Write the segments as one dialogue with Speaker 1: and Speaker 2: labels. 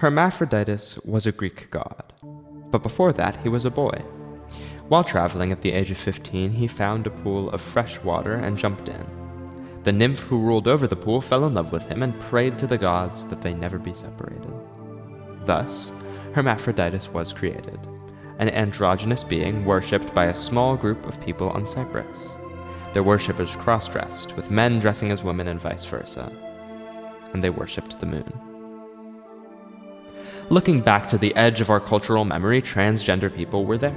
Speaker 1: Hermaphroditus was a Greek god, but before that he was a boy. While traveling at the age of 15, he found a pool of fresh water and jumped in. The nymph who ruled over the pool fell in love with him and prayed to the gods that they never be separated. Thus, Hermaphroditus was created, an androgynous being worshipped by a small group of people on Cyprus. Their worshippers cross-dressed, with men dressing as women and vice versa, and they worshipped the moon. Looking back to the edge of our cultural memory, transgender people were there.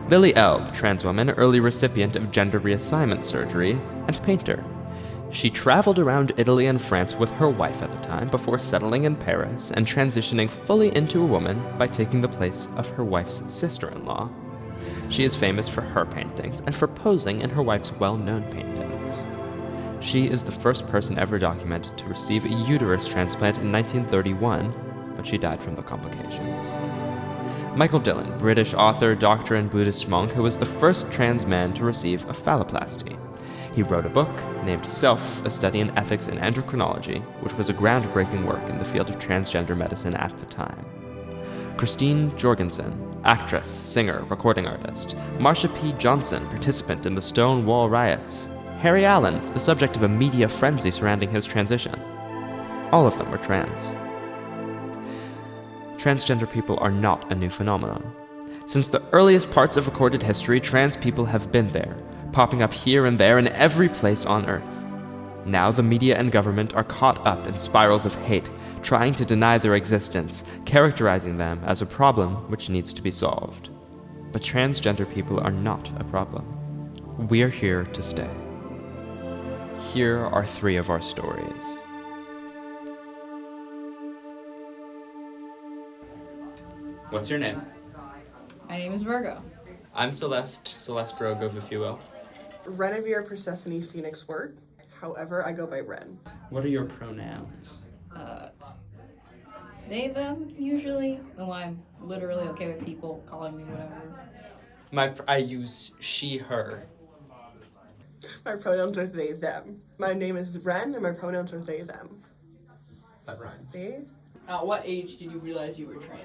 Speaker 1: Lily Elbe, trans woman, early recipient of gender reassignment surgery, and painter. She traveled around Italy and France with her wife at the time before settling in Paris and transitioning fully into a woman by taking the place of her wife's sister-in-law. She is famous for her paintings and for posing in her wife's well-known paintings. She is the first person ever documented to receive a uterus transplant in 1931, but she died from the complications. Michael Dillon, British author, doctor, and Buddhist monk who was the first trans man to receive a phalloplasty. He wrote a book named Self, A Study in Ethics and Endocrinology, which was a groundbreaking work in the field of transgender medicine at the time. Christine Jorgensen, actress, singer, recording artist. Marsha P. Johnson, participant in the Stonewall riots. Harry Allen, the subject of a media frenzy surrounding his transition. All of them were trans. Transgender people are not a new phenomenon. Since the earliest parts of recorded history, trans people have been there, popping up here and there in every place on Earth. Now the media and government are caught up in spirals of hate, trying to deny their existence, characterizing them as a problem which needs to be solved. But transgender people are not a problem. We're here to stay. Here are 3 of our stories. What's your name?
Speaker 2: My name is Virgo.
Speaker 1: I'm Celeste Rogo, if you will.
Speaker 3: Renevere Persephone Phoenix Word. However, I go by Ren.
Speaker 1: What are your pronouns?
Speaker 2: They, them, usually. Though I'm literally okay with people calling me whatever.
Speaker 1: I use she, her.
Speaker 3: My pronouns are they, them. My name is Ren, and my pronouns are they, them.
Speaker 1: That rhymes.
Speaker 3: See?
Speaker 4: At what age did you realize you were trans?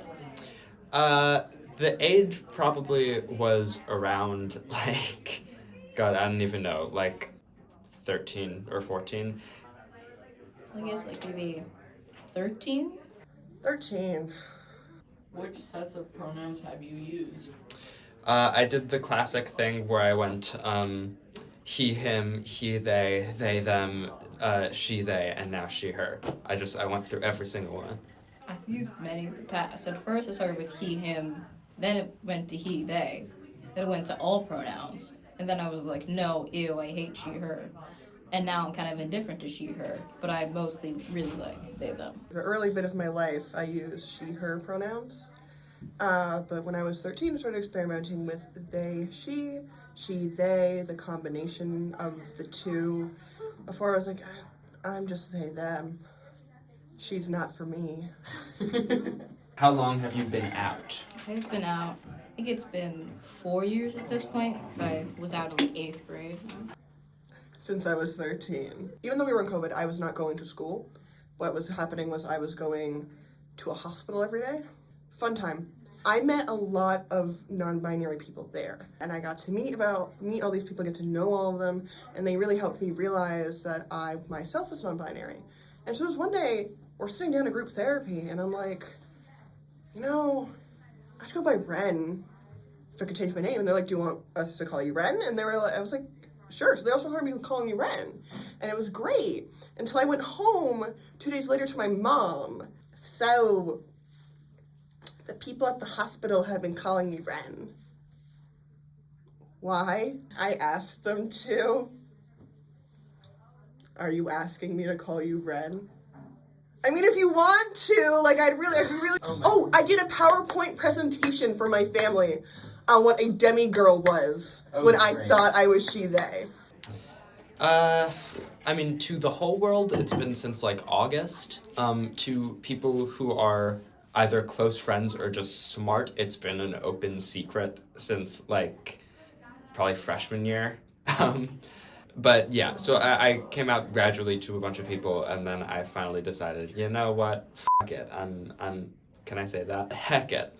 Speaker 1: The age probably was around, God, I don't even know, 13 or 14.
Speaker 2: So I guess maybe 13?
Speaker 3: 13.
Speaker 4: Which sets of pronouns have you used?
Speaker 1: I did the classic thing where I went, he, him, he, they, them, she, they, and now she, her. I went through every single one.
Speaker 2: I've used many in the past. At first I started with he, him, then it went to he, they, then it went to all pronouns. And then I was like, no, ew, I hate she, her. And now I'm kind of indifferent to she, her, but I mostly really like they, them.
Speaker 3: The early bit of my life, I used she, her pronouns. But when I was 13, I started experimenting with they, she, they, the combination of the two. Before I was like, I'm just they, them. She's not for me.
Speaker 1: How long have you been out?
Speaker 2: I've been out, I think it's been 4 years at this point, because I was out in 8th grade.
Speaker 3: Since I was 13. Even though we were in COVID, I was not going to school. What was happening was I was going to a hospital every day. Fun time. I met a lot of non-binary people there, and I got to meet all these people, get to know all of them, and they really helped me realize that I myself was non-binary. And so there was one day, we're sitting down in group therapy, and I'm like, I'd go by Ren if I could change my name. And they're like, do you want us to call you Ren? And I was like, sure. So they also heard me calling me Ren. And it was great until I went home 2 days later to my mom. So the people at the hospital have been calling me Ren. Why? I asked them to. Are you asking me to call you Ren? I mean, if you want to, I'd really. Oh, I did a PowerPoint presentation for my family on what a demigirl was when great. I thought I was she, they.
Speaker 1: To the whole world, it's been since August. To people who are either close friends or just smart, it's been an open secret since probably freshman year. But yeah, so I came out gradually to a bunch of people, and then I finally decided, you know what, fuck it, I'm Can I say that? Heck it.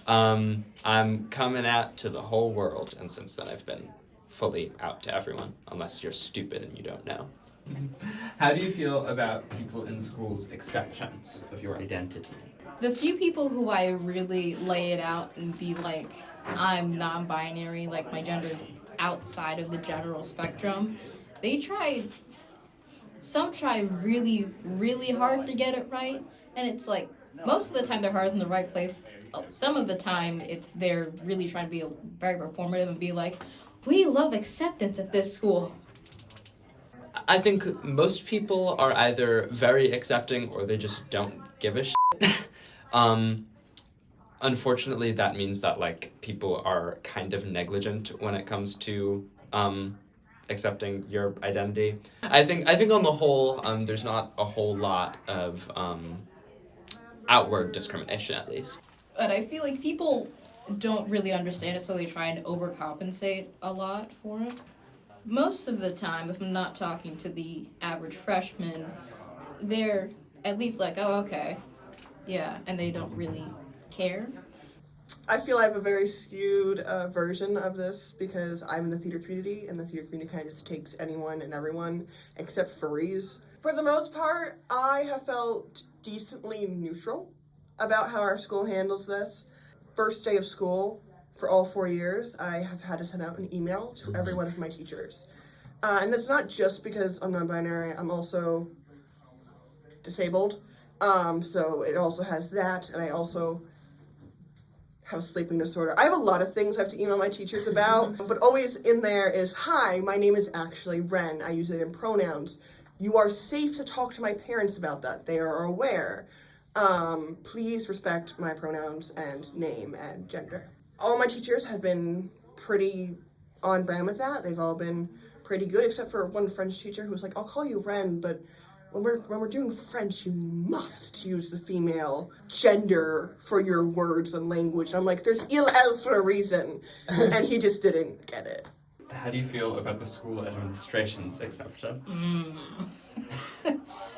Speaker 1: I'm coming out to the whole world, and since then I've been fully out to everyone, unless you're stupid and you don't know. How do you feel about people in school's acceptance of your identity?
Speaker 2: The few people who I really lay it out and be like, I'm non-binary, like my gender is outside of the general spectrum, some try really, really hard to get it right, and it's like, most of the time their heart's in the right place. Some of the time they're really trying to be very performative and be like, we love acceptance at this school.
Speaker 1: I think most people are either very accepting or they just don't give a shit. Unfortunately, that means that like people are kind of negligent when it comes to accepting your identity. I think on the whole, there's not a whole lot of outward discrimination, at least.
Speaker 2: But I feel like people don't really understand it, so they try and overcompensate a lot for it. Most of the time, if I'm not talking to the average freshman, they're at least like, oh, okay, yeah, and they don't really care.
Speaker 3: I feel I have a very skewed version of this because I'm in the theater community, and the theater community kind of just takes anyone and everyone except furries. For the most part, I have felt decently neutral about how our school handles this. First day of school, for all 4 years, I have had to send out an email to every one of my teachers. And that's not just because I'm non-binary, I'm also disabled. So it also has that, and I also have a sleeping disorder. I have a lot of things I have to email my teachers about, but always in there is, hi, my name is actually Ren. I use it in pronouns. You are safe to talk to my parents about that. They are aware. Please respect my pronouns and name and gender. All my teachers have been pretty on brand with that. They've all been pretty good, except for one French teacher who was like, I'll call you Ren, but when we're doing French, you must use the female gender for your words and language. And I'm like, there's il elle for a reason. And he just didn't get it.
Speaker 1: How do you feel about the school administration's acceptance?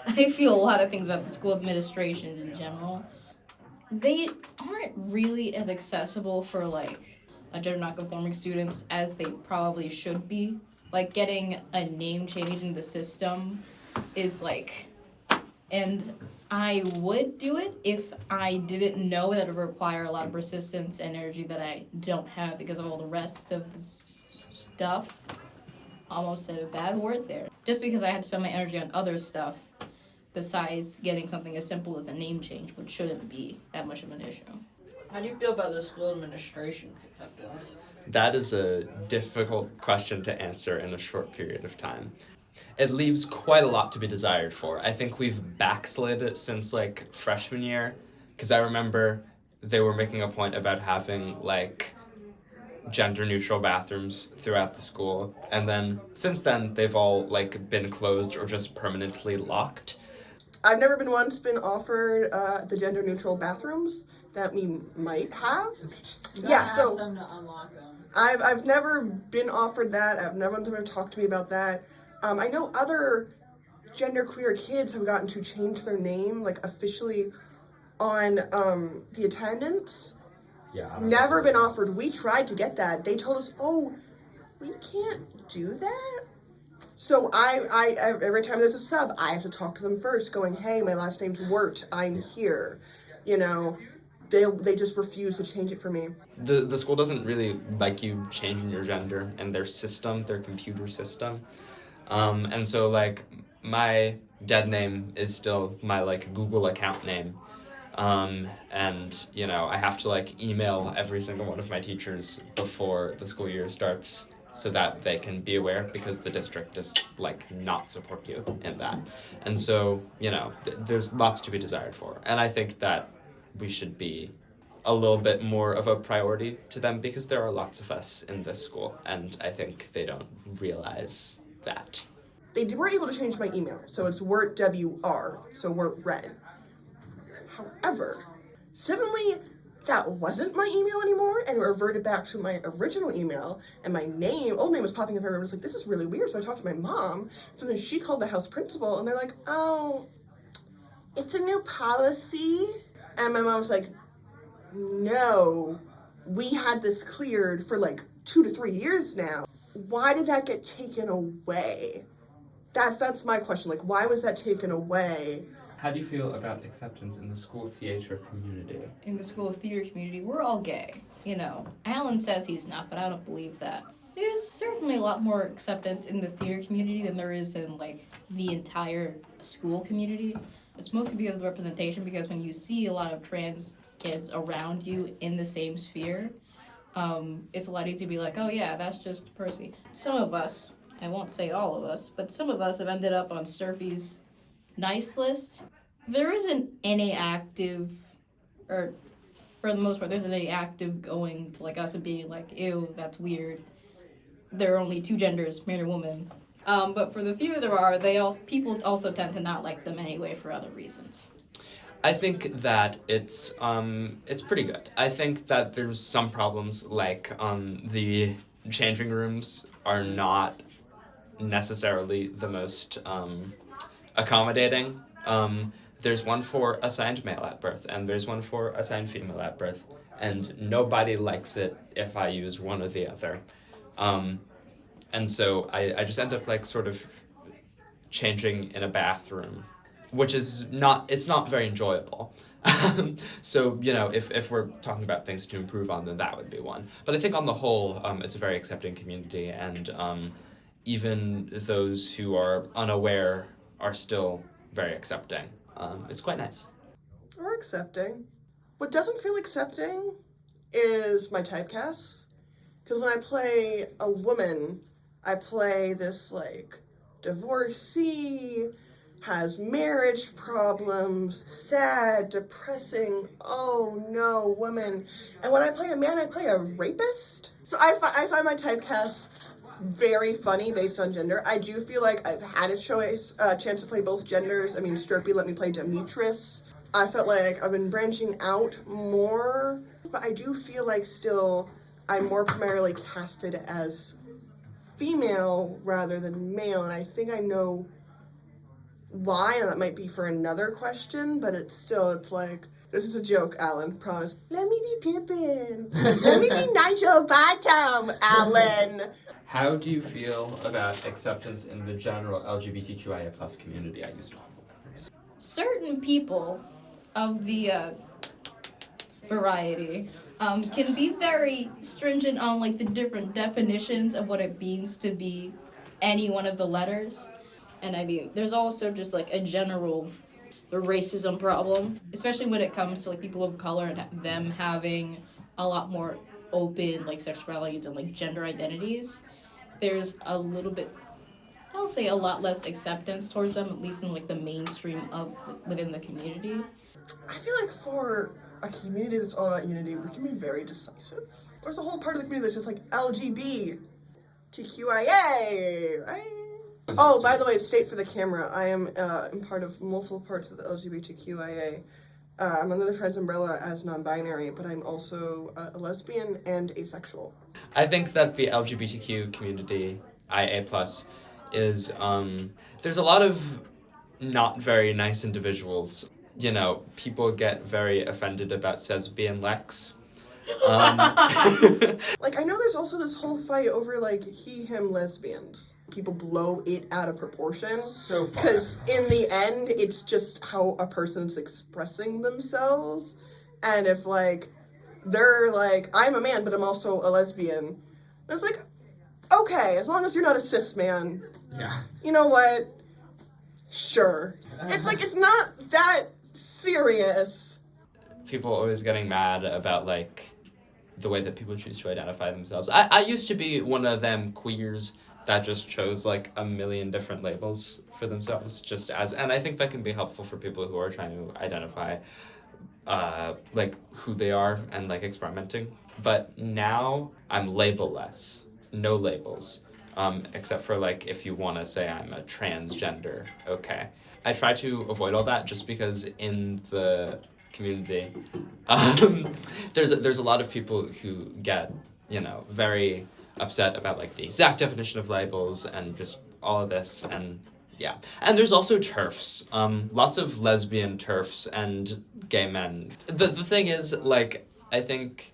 Speaker 2: I feel a lot of things about the school administrations in general. They aren't really as accessible for like a gender nonconforming students as they probably should be. Like getting a name change in the system is like, and I would do it if I didn't know that it would require a lot of persistence and energy that I don't have because of all the rest of the stuff. Almost said a bad word there. Just because I had to spend my energy on other stuff besides getting something as simple as a name change, which shouldn't be that much of an issue.
Speaker 4: How do you feel about the school administration's acceptance?
Speaker 1: That is a difficult question to answer in a short period of time. It leaves quite a lot to be desired for. I think we've backslid since like freshman year, because I remember they were making a point about having like gender-neutral bathrooms throughout the school, and then since then they've all like been closed or just permanently locked.
Speaker 3: I've never been once been offered the gender-neutral bathrooms that we might have. Yeah, so
Speaker 4: ask them to unlock them.
Speaker 3: I've never been offered that. I've never ever talked to me about that. I know other genderqueer kids have gotten to change their name like officially on the attendance.
Speaker 1: Yeah.
Speaker 3: Never been offered. We tried to get that. They told us, oh, we can't do that. So I every time there's a sub, I have to talk to them first, going, hey, my last name's Wirt. I'm here. You know, they just refuse to change it for me.
Speaker 1: The school doesn't really like you changing your gender in their system, their computer system. And so like my dead name is still my like Google account name. And you know, I have to like email every single one of my teachers before the school year starts so that they can be aware, because the district does like not support you in that. And so, you know, there's lots to be desired for. And I think that we should be a little bit more of a priority to them, because there are lots of us in this school, and I think they don't realize that.
Speaker 3: They were able to change my email, so it's Wirt WR, so Wirt Ren. However, suddenly that wasn't my email anymore, and it reverted back to my original email, and my old name was popping up everywhere. I was like, this is really weird, so I talked to my mom, so then she called the house principal, and they're like, oh, it's a new policy, and my mom's like, no, we had this cleared for like 2 to 3 years now. Why did that get taken away? That's my question. Like, why was that taken away?
Speaker 1: How do you feel about acceptance in the school theater community?
Speaker 2: In the school of theater community, we're all gay. You know, Alan says he's not, but I don't believe that. There's certainly a lot more acceptance in the theater community than there is in, like, the entire school community. It's mostly because of the representation, because when you see a lot of trans kids around you in the same sphere, it's a lot easier to be like, oh yeah, that's just Percy. Some of us, I won't say all of us, but some of us have ended up on Serpy's nice list. There isn't any active, or for the most part, there isn't any active going to like us and being like, ew, that's weird. There are only 2 genders, man or woman. But for the few there are, people also tend to not like them anyway for other reasons.
Speaker 1: I think that it's pretty good. I think that there's some problems, like the changing rooms are not necessarily the most accommodating. There's one for assigned male at birth, and there's one for assigned female at birth, and nobody likes it if I use one or the other. And so I just end up like sort of changing in a bathroom, which is not very enjoyable. So, you know, if we're talking about things to improve on, then that would be one. But I think on the whole, it's a very accepting community, and even those who are unaware are still very accepting. It's quite nice.
Speaker 3: Or accepting. What doesn't feel accepting is my typecasts. Because when I play a woman, I play this, like, divorcee, has marriage problems, sad, depressing, oh no, woman. And when I play a man, I play a rapist. So I find my typecasts very funny based on gender. I do feel like I've had a chance to play both genders. I mean, Sturpy let me play Demetrius. I felt like I've been branching out more, but I do feel like still I'm more primarily casted as female rather than male, and I think I know why, and that might be for another question, but it's like, this is a joke, Alan, promise. Let me be Pippin. Let me be Nigel Bottom, Alan.
Speaker 1: How do you feel about acceptance in the general LGBTQIA plus community at Houston?
Speaker 2: Certain people of the variety can be very stringent on like the different definitions of what it means to be any one of the letters. And I mean, there's also just like a general racism problem, especially when it comes to like people of color and them having a lot more open like sexualities and like gender identities. There's a little bit, I'll say a lot less acceptance towards them, at least in like the mainstream of within the community.
Speaker 3: I feel like for a community that's all about unity, we can be very decisive. There's a whole part of the community that's just like LGBTQIA, right? Oh, by the way, state for the camera, I am part of multiple parts of the LGBTQIA. I'm under the trans umbrella as non-binary, but I'm also a lesbian and asexual.
Speaker 1: I think that the LGBTQ community, IA+, is, there's a lot of not very nice individuals. You know, people get very offended about Lesbian Lex.
Speaker 3: Like, I know there's also this whole fight over, like, he/him lesbians. People blow it out of proportion.
Speaker 1: So far.
Speaker 3: Because in the end, it's just how a person's expressing themselves. And if, like, they're like, I'm a man, but I'm also a lesbian. It's like, okay, as long as you're not a cis man.
Speaker 1: Yeah.
Speaker 3: You know what? Sure. It's like, it's not that serious.
Speaker 1: People always getting mad about, like, the way that people choose to identify themselves. I used to be one of them queers that just chose, like, a million different labels for themselves, just as, and I think that can be helpful for people who are trying to identify, like, who they are and, like, experimenting. But now I'm label-less. No labels. Except for, like, if you want to say I'm a transgender, okay. I try to avoid all that just because in the community, there's a lot of people who get, you know, very upset about, like, the exact definition of labels and just all of this, and yeah. And there's also TERFs, lots of lesbian TERFs and gay men. The thing is, like, I think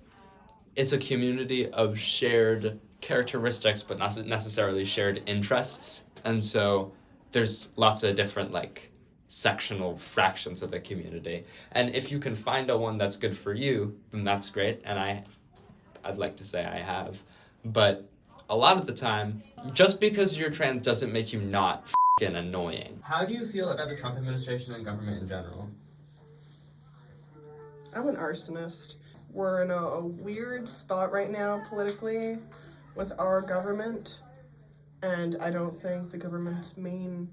Speaker 1: it's a community of shared characteristics, but not necessarily shared interests. And so there's lots of different, like, sectional fractions of the community. And if you can find a one that's good for you, then that's great. And I'd like to say I have. But a lot of the time, just because you're trans doesn't make you not f***ing annoying. How do you feel about the Trump administration and government in general?
Speaker 3: I'm an arsonist. We're in a weird spot right now politically with our government, and I don't think the government's main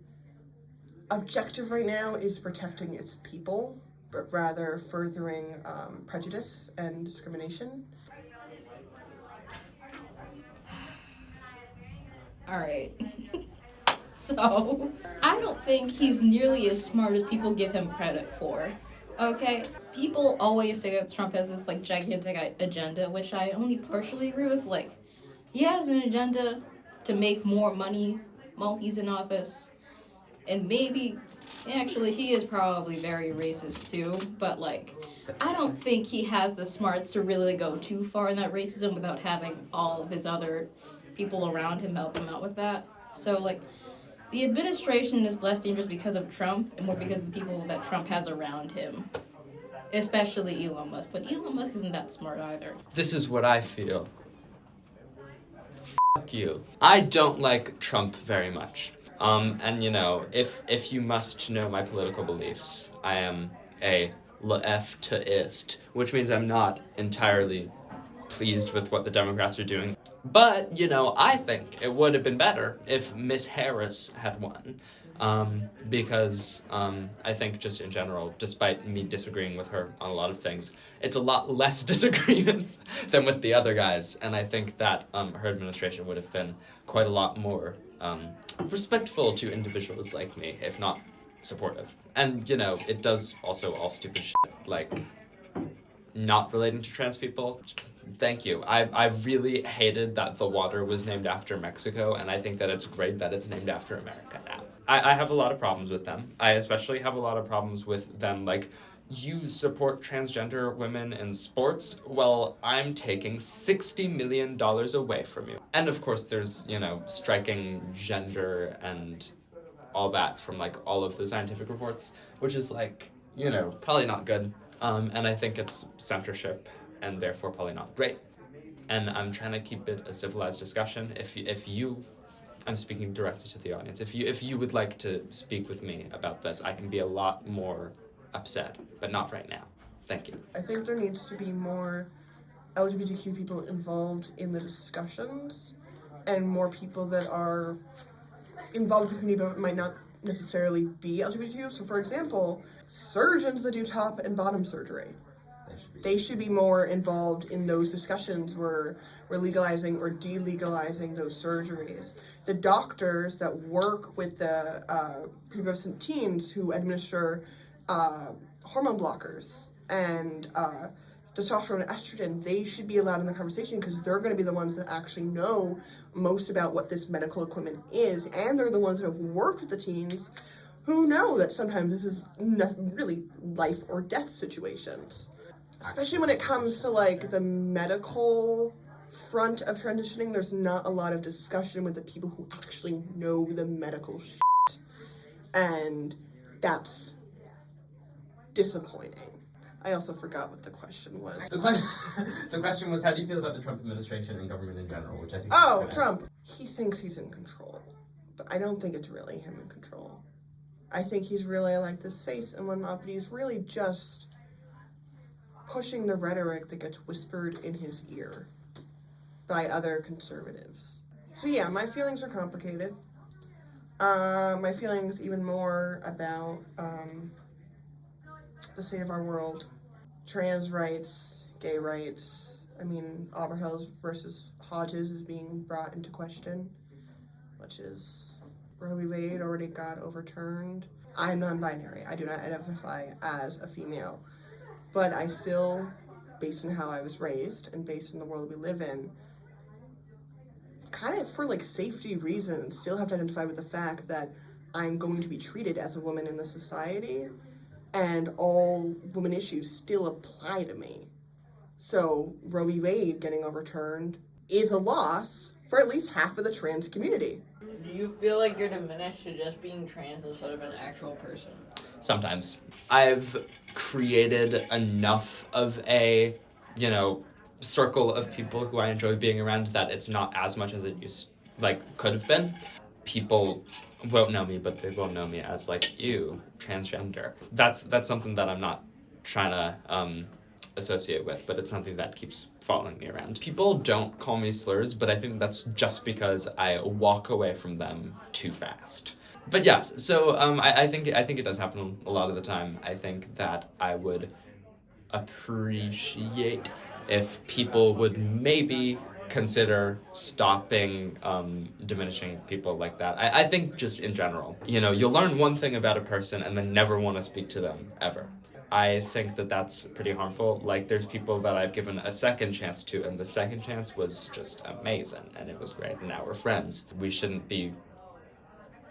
Speaker 3: objective right now is protecting its people, but rather furthering prejudice and discrimination.
Speaker 2: All right. So, I don't think he's nearly as smart as people give him credit for. Okay? People always say that Trump has this, like, gigantic agenda, which I only partially agree with. Like, he has an agenda to make more money while he's in office. And maybe, actually, he is probably very racist too, but, like, I don't think he has the smarts to really go too far in that racism without having all of his other people around him help him out with that. So, like, the administration is less dangerous because of Trump and more because of the people that Trump has around him. Especially Elon Musk. But Elon Musk isn't that smart either.
Speaker 1: This is what I feel. Fuck you. I don't like Trump very much. And you know, if you must know my political beliefs, I am a leftist, which means I'm not entirely pleased with what the Democrats are doing. But, you know, I think it would have been better if Miss Harris had won. Because I think just in general, despite me disagreeing with her on a lot of things, it's a lot less disagreements than with the other guys. And I think that her administration would have been quite a lot more respectful to individuals like me, if not supportive. And, you know, it does also all stupid shit, like not relating to trans people. Thank you. I really hated that the water was named after Mexico, and I think that it's great that it's named after America now. I have a lot of problems with them. I especially have a lot of problems with them, like, you support transgender women in sports? Well, I'm taking $60 million away from you. And of course there's, you know, striking gender and all that from, like, all of the scientific reports, which is, like, you know, probably not good. And I think it's censorship and therefore probably not great. And I'm trying to keep it a civilized discussion. If you, I'm speaking directly to the audience, if you would like to speak with me about this, I can be a lot more upset, but not right now. Thank you.
Speaker 3: I think there needs to be more LGBTQ people involved in the discussions, and more people that are involved in the community but might not necessarily be LGBTQ. So, for example, surgeons that do top and bottom surgery, they should be more involved in those discussions where we're legalizing or delegalizing those surgeries. The doctors that work with the prepubescent teens who administer hormone blockers and testosterone and estrogen, they should be allowed in the conversation because they're going to be the ones that actually know most about what this medical equipment is, and they're the ones that have worked with the teens who know that sometimes this is really life or death situations. Especially when it comes to, like, the medical front of transitioning, there's not a lot of discussion with the people who actually know the medical shit. And that's disappointing. I also forgot what the question was.
Speaker 1: The question was, how do you feel about the Trump administration and government in general, which I think...
Speaker 3: Oh, Trump. He thinks he's in control. But I don't think it's really him in control. I think he's really like this face and whatnot, but he's really just pushing the rhetoric that gets whispered in his ear by other conservatives. So yeah, my feelings are complicated. My feelings even more about the state of our world, trans rights, gay rights. I mean, Auburn Hills versus Hodges is being brought into question, which is Roe v. Wade already got overturned. I'm non-binary. I do not identify as a female. But I still, based on how I was raised and based on the world we live in, kind of for, like, safety reasons, still have to identify with the fact that I'm going to be treated as a woman in the society, and all women issues still apply to me. So Roe v. Wade getting overturned is a loss for at least half of the trans community.
Speaker 4: Do you feel like you're diminished to just being trans instead of an actual person?
Speaker 1: Sometimes. I've created enough of a, circle of people who I enjoy being around that it's not as much as it could have been. People won't know me, but they will know me as ew, transgender. That's something that I'm not trying to associate with, but it's something that keeps following me around. People don't call me slurs, but I think that's just because I walk away from them too fast. But yes, so I think it does happen a lot of the time. I think that I would appreciate if people would maybe consider stopping diminishing people like that. I think just in general, you'll learn one thing about a person and then never want to speak to them ever. I think that that's pretty harmful. There's people that I've given a second chance to, and the second chance was just amazing, and it was great, and now we're friends. We shouldn't be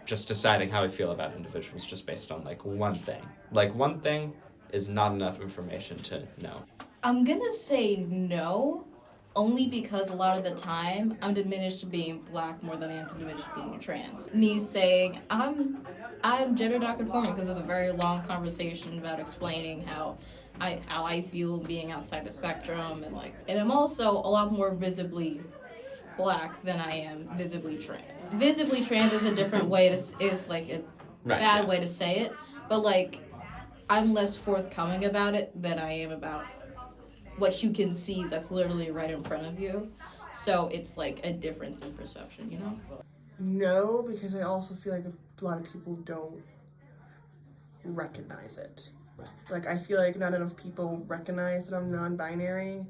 Speaker 1: just deciding how we feel about individuals just based on one thing. One thing is not enough information to know.
Speaker 2: I'm gonna say no, only because a lot of the time I'm diminished being black more than I am diminished being trans. Me saying I'm gender nonconforming because of the very long conversation about explaining how I feel being outside the spectrum, and I'm also a lot more visibly black than I am visibly trans. Visibly trans is a different way way to say it, but I'm less forthcoming about it than I am about what you can see that's literally right in front of you. So it's a difference in perception,
Speaker 3: No, because I also feel like a lot of people don't recognize it. I feel like not enough people recognize that I'm non-binary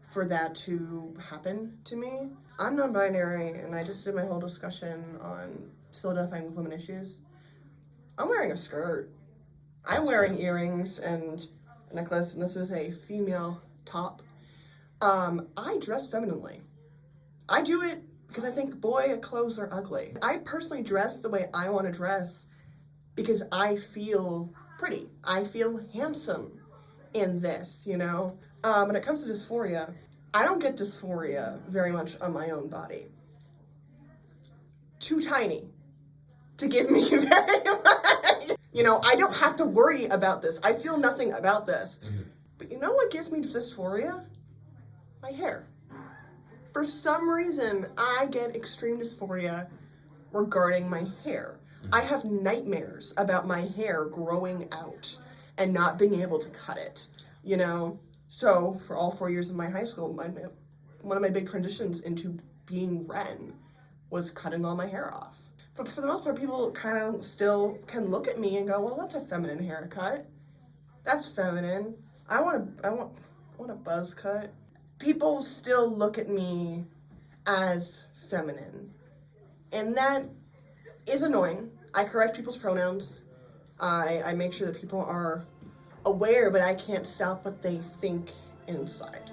Speaker 3: for that to happen to me. I'm non-binary, and I just did my whole discussion on still identifying with women issues. I'm wearing a skirt. I'm wearing earrings and a necklace, and this is a female top. I dress femininely. I do it because I think boy clothes are ugly. I personally dress the way I want to dress because I feel pretty. I feel handsome in this, When it comes to dysphoria, I don't get dysphoria very much on my own body. Too tiny to give me very much. I don't have to worry about this. I feel nothing about this. Mm-hmm. But you know what gives me dysphoria? My hair. For some reason, I get extreme dysphoria regarding my hair. Mm-hmm. I have nightmares about my hair growing out and not being able to cut it, So for all 4 years of my high school, one of my big transitions into being Ren was cutting all my hair off. But for the most part, people kind of still can look at me and go, well, that's a feminine haircut. That's feminine. I want a buzz cut. People still look at me as feminine. And that is annoying. I correct people's pronouns. I make sure that people are aware, but I can't stop what they think inside.